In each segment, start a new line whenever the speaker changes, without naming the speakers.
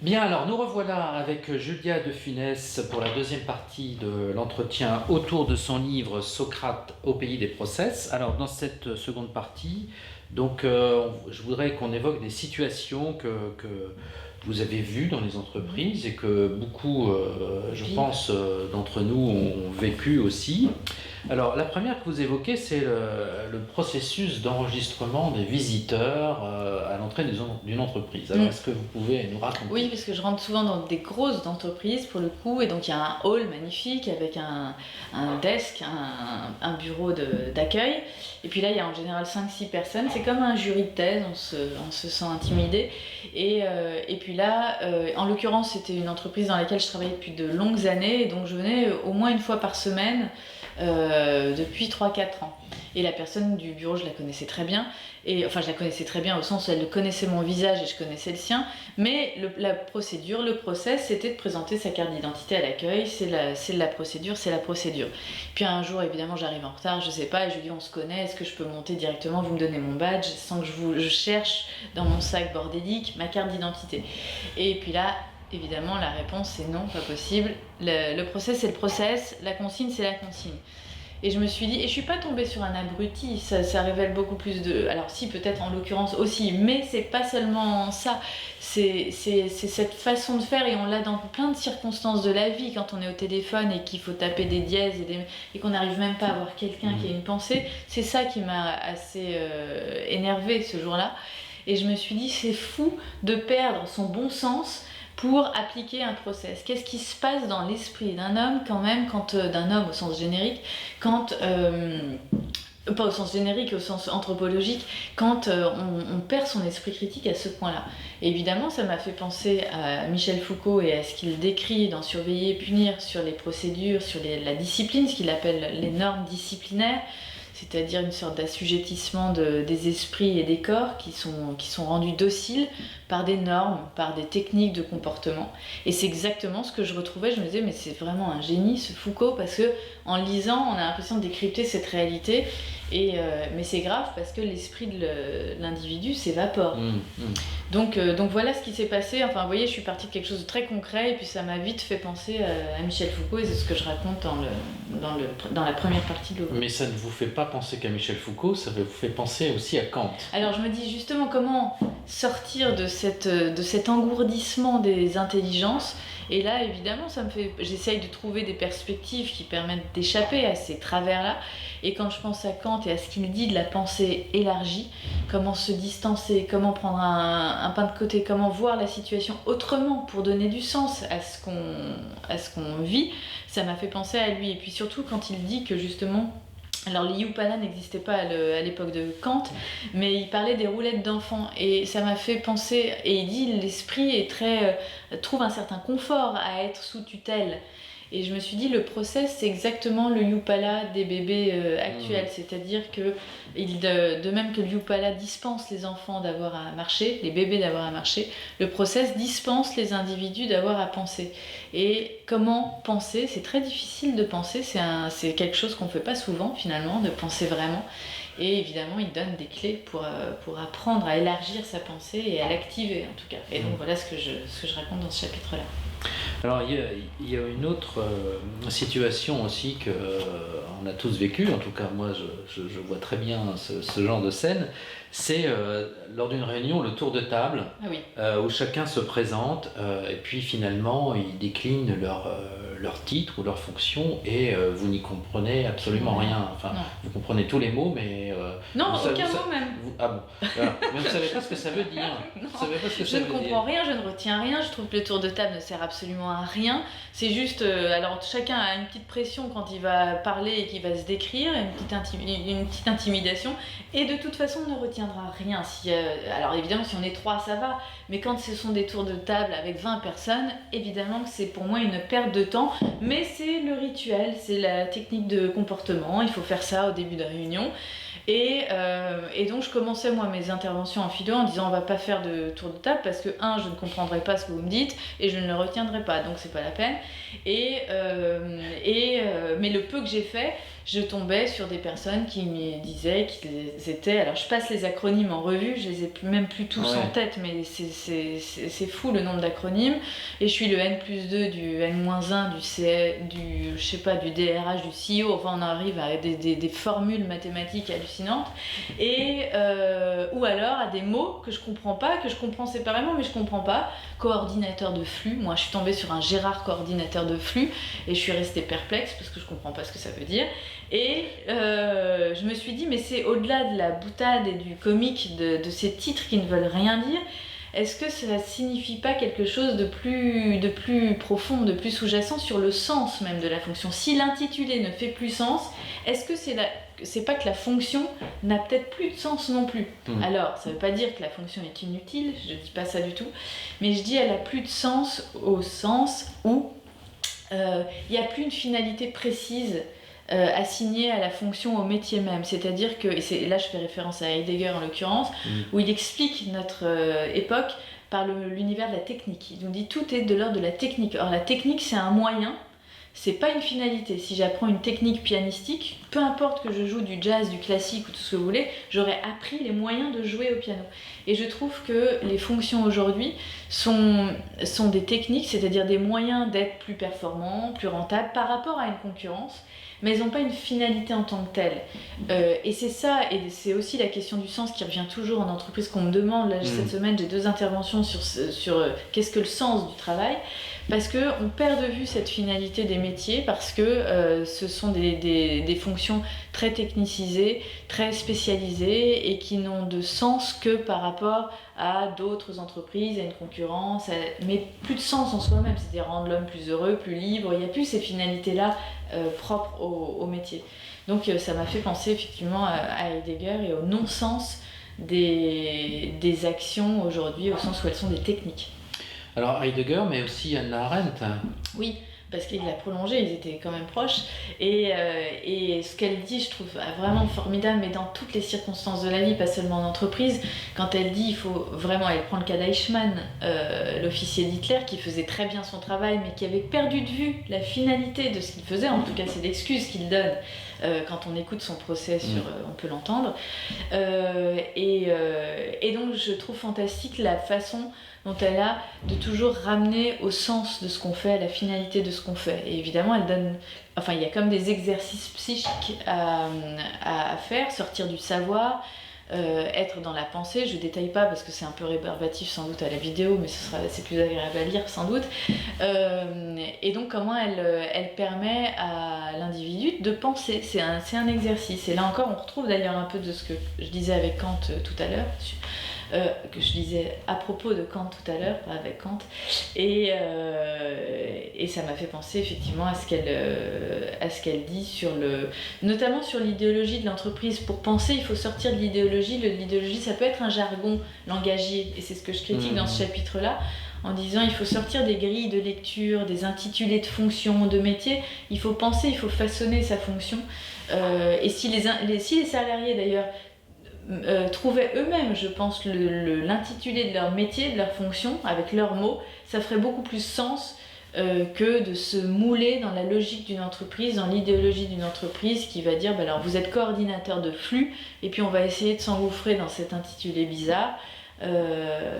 Bien, alors nous revoilà avec Julia de Funès pour la deuxième partie de l'entretien autour de son livre Socrate au pays des process. Alors dans cette seconde partie, je voudrais qu'on évoque des situations que vous avez vues dans les entreprises et que beaucoup, je pense, d'entre nous ont vécu aussi. Alors la première que vous évoquez, c'est le processus d'enregistrement des visiteurs à l'entrée d'une entreprise. Alors est-ce que vous pouvez nous raconter?
Oui, parce que je rentre souvent dans des grosses entreprises pour le coup, et donc il y a un hall magnifique avec un desk, un bureau d'accueil, et puis là il y a en général 5-6 personnes, c'est comme un jury de thèse, on se sent intimidé, et puis là, en l'occurrence c'était une entreprise dans laquelle je travaillais depuis de longues années, et donc je venais au moins une fois par semaine depuis 3-4 ans. Et la personne du bureau, je la connaissais très bien, et enfin je la connaissais très bien au sens où elle connaissait mon visage et je connaissais le sien, mais la procédure, le process, c'était de présenter sa carte d'identité à l'accueil, c'est la procédure. Puis un jour, évidemment, j'arrive en retard, je sais pas, et je lui dis on se connaît, est-ce que je peux monter directement, vous me donnez mon badge, sans que je cherche dans mon sac bordélique ma carte d'identité. Et puis là, évidemment, la réponse c'est non, pas possible. Le process c'est le process, la consigne c'est la consigne. Et je me suis dit, et je suis pas tombée sur un abruti, ça révèle beaucoup plus de... Alors si, peut-être en l'occurrence aussi, mais c'est pas seulement ça, c'est cette façon de faire, et on l'a dans plein de circonstances de la vie, quand on est au téléphone et qu'il faut taper des dièses et qu'on n'arrive même pas à voir quelqu'un qui a une pensée, c'est ça qui m'a assez énervée ce jour-là. Et je me suis dit, c'est fou de perdre son bon sens pour appliquer un process. Qu'est-ce qui se passe dans l'esprit d'un homme quand même, d'un homme au sens générique, pas au sens générique, au sens anthropologique, quand on perd son esprit critique à ce point-là. Et évidemment, ça m'a fait penser à Michel Foucault et à ce qu'il décrit dans Surveiller et punir, sur les procédures, sur la discipline, ce qu'il appelle les normes disciplinaires, c'est-à-dire une sorte d'assujettissement des esprits et des corps qui sont rendus dociles par des normes, par des techniques de comportement. Et c'est exactement ce que je retrouvais. Je me disais, mais c'est vraiment un génie ce Foucault, parce que en lisant, on a l'impression de décrypter cette réalité. Mais c'est grave parce que l'esprit de l'individu s'évapore. Donc voilà ce qui s'est passé. Enfin, vous voyez, je suis partie de quelque chose de très concret, et puis ça m'a vite fait penser à Michel Foucault, et c'est ce que je raconte dans la première partie de l'ouvrage.
Mais ça ne vous fait pas penser qu'à Michel Foucault, ça vous fait penser aussi à Kant.
Alors je me dis justement comment sortir de cet engourdissement des intelligences. Et là, évidemment, j'essaye de trouver des perspectives qui permettent d'échapper à ces travers-là. Et quand je pense à Kant et à ce qu'il dit de la pensée élargie, comment se distancer, comment prendre un pas de côté, comment voir la situation autrement pour donner du sens à ce qu'on vit, ça m'a fait penser à lui. Et puis surtout quand il dit que justement, alors les Yupala n'existaient pas à l'époque de Kant, mais il parlait des roulettes d'enfants, et ça m'a fait penser, et il dit l'esprit trouve un certain confort à être sous tutelle. Et je me suis dit, le process, c'est exactement le Yupala des bébés actuels. C'est-à-dire que, de même que le Yupala dispense les enfants d'avoir à marcher, les bébés d'avoir à marcher, le process dispense les individus d'avoir à penser. Et comment penser? C'est très difficile de penser, c'est quelque chose qu'on ne fait pas souvent finalement, de penser vraiment. Et évidemment, il donne des clés pour apprendre à élargir sa pensée et à l'activer en tout cas. Et donc voilà ce que je raconte dans ce chapitre-là.
Alors il y a une autre situation aussi qu'on a tous vécu, en tout cas moi je vois très bien ce genre de scène, c'est lors d'une réunion le tour de table, où chacun se présente et puis finalement ils déclinent leur titre ou leur fonction, et vous n'y comprenez absolument rien. Enfin, vous comprenez tous les mots, mais...
non, aucun mot même.
Ah bon, voilà. Mais vous ne savez pas ce que ça veut dire.
Je ne comprends rien, je ne retiens rien, je trouve que le tour de table ne sert absolument à rien. C'est juste, alors chacun a une petite pression quand il va parler et qu'il va se décrire, une petite intimidation, et de toute façon on ne retiendra rien. Alors évidemment si on est 3 ça va, mais quand ce sont des tours de table avec 20 personnes, évidemment que c'est pour moi une perte de temps, mais c'est le rituel, c'est la technique de comportement, il faut faire ça au début de réunion. Et donc je commençais moi mes interventions en philo en disant on va pas faire de tour de table parce que je ne comprendrai pas ce que vous me dites et je ne le retiendrai pas, donc c'est pas la peine. Mais le peu que j'ai fait, je tombais sur des personnes qui me disaient qu'ils étaient... Alors je passe les acronymes en revue, je les ai même plus tous en tête, mais c'est fou le nombre d'acronymes. Et je suis le N+2 du N-1 du je sais pas, du DRH, du CEO, enfin on arrive à des formules mathématiques hallucinantes. Et, ou alors à des mots que je comprends pas, que je comprends séparément, mais je comprends pas. Coordinateur de flux, moi je suis tombée sur un Gérard coordinateur de flux, et je suis restée perplexe parce que je comprends pas ce que ça veut dire. Et je me suis dit, mais c'est au-delà de la boutade et du comique de ces titres qui ne veulent rien dire. Est-ce que ça signifie pas quelque chose de plus profond, de plus sous-jacent sur le sens même de la fonction? Si l'intitulé ne fait plus sens, est-ce que c'est pas que la fonction n'a peut-être plus de sens non plus? Alors, ça veut pas dire que la fonction est inutile, je dis pas ça du tout, mais je dis elle a plus de sens au sens où il n'y a plus une finalité précise assignée à la fonction, au métier même. C'est-à-dire que, et là je fais référence à Heidegger en l'occurrence, où il explique notre époque par l'univers de la technique. Il nous dit tout est de l'ordre de la technique. Or la technique c'est un moyen, c'est pas une finalité. Si j'apprends une technique pianistique, peu importe que je joue du jazz, du classique ou tout ce que vous voulez, j'aurais appris les moyens de jouer au piano. Et je trouve que les fonctions aujourd'hui sont des techniques, c'est-à-dire des moyens d'être plus performants, plus rentables par rapport à une concurrence, mais elles n'ont pas une finalité en tant que telle. Et c'est ça, et c'est aussi la question du sens qui revient toujours en entreprise, qu'on me demande. Là, cette semaine, j'ai 2 interventions sur qu'est-ce que le sens du travail, parce qu'on perd de vue cette finalité des métiers, parce que ce sont des fonctions très technicisées, très spécialisées, et qui n'ont de sens que par rapport à d'autres entreprises, à une concurrence, mais plus de sens en soi-même, c'est-à-dire rendre l'homme plus heureux, plus libre. Il n'y a plus ces finalités-là propres au métier. Donc ça m'a fait penser effectivement à Heidegger et au non-sens des actions aujourd'hui, au sens où elles sont des techniques.
Alors Heidegger, mais aussi Hannah Arendt.
Oui, parce qu'il l'a prolongé, ils étaient quand même proches. Et ce qu'elle dit, je trouve vraiment formidable, mais dans toutes les circonstances de la vie, pas seulement en entreprise. Quand elle dit, il faut vraiment, elle prend le cas d'Eichmann, l'officier d'Hitler, qui faisait très bien son travail, mais qui avait perdu de vue la finalité de ce qu'il faisait. En tout cas, c'est l'excuse qu'il donne. Quand on écoute son procès, on peut l'entendre. Et donc, je trouve fantastique la façon dont elle a de toujours ramener au sens de ce qu'on fait, à la finalité de ce qu'on fait. Et évidemment, elle donne... Enfin, il y a comme des exercices psychiques à faire, sortir du savoir, être dans la pensée. Je détaille pas parce que c'est un peu rébarbatif sans doute à la vidéo, mais c'est plus agréable à lire sans doute. Et donc, comment elle permet à l'individu de penser. C'est un exercice. Et là encore, on retrouve d'ailleurs un peu de ce que je disais avec Kant tout à l'heure, que je disais à propos de Kant tout à l'heure, pas avec Kant, et ça m'a fait penser effectivement à ce qu'elle dit notamment sur l'idéologie de l'entreprise. Pour penser, il faut sortir de l'idéologie. L'idéologie, ça peut être un jargon langagier, et c'est ce que je critique dans ce chapitre-là, en disant il faut sortir des grilles de lecture, des intitulés de fonctions, de métiers. Il faut penser, il faut façonner sa fonction. Et si les salariés d'ailleurs trouvaient eux-mêmes, je pense, l'intitulé de leur métier, de leur fonction, avec leurs mots, ça ferait beaucoup plus sens que de se mouler dans la logique d'une entreprise, dans l'idéologie d'une entreprise qui va dire, alors vous êtes coordinateur de flux, et puis on va essayer de s'engouffrer dans cet intitulé bizarre.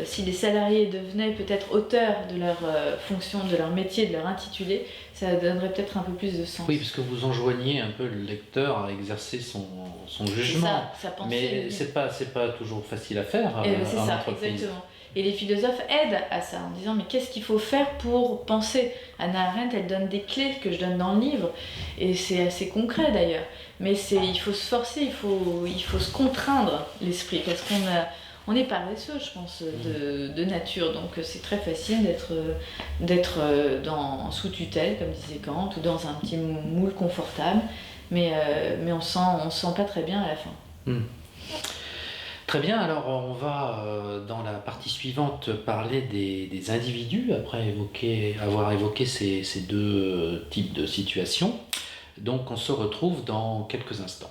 Si les salariés devenaient peut-être auteurs de leur fonction, de leur métier, de leur intitulé, ça donnerait peut-être un peu plus de sens.
Oui, parce que vous enjoignez un peu le lecteur à exercer son jugement.
Ça pensée,
mais c'est pas toujours facile à faire
c'est
en
ça,
entreprise.
exactement. Et les philosophes aident à ça en disant mais qu'est-ce qu'il faut faire pour penser? Hannah Arendt, elle donne des clés que je donne dans le livre, et c'est assez concret d'ailleurs. Mais il faut se forcer, il faut se contraindre l'esprit, parce qu'on est paresseux, je pense, de nature. Donc c'est très facile d'être sous tutelle, comme disait Kant, ou dans un petit moule confortable, mais on sent pas très bien à la fin.
Très bien, alors on va dans la partie suivante parler des individus, après avoir évoqué ces 2 types de situations. Donc on se retrouve dans quelques instants.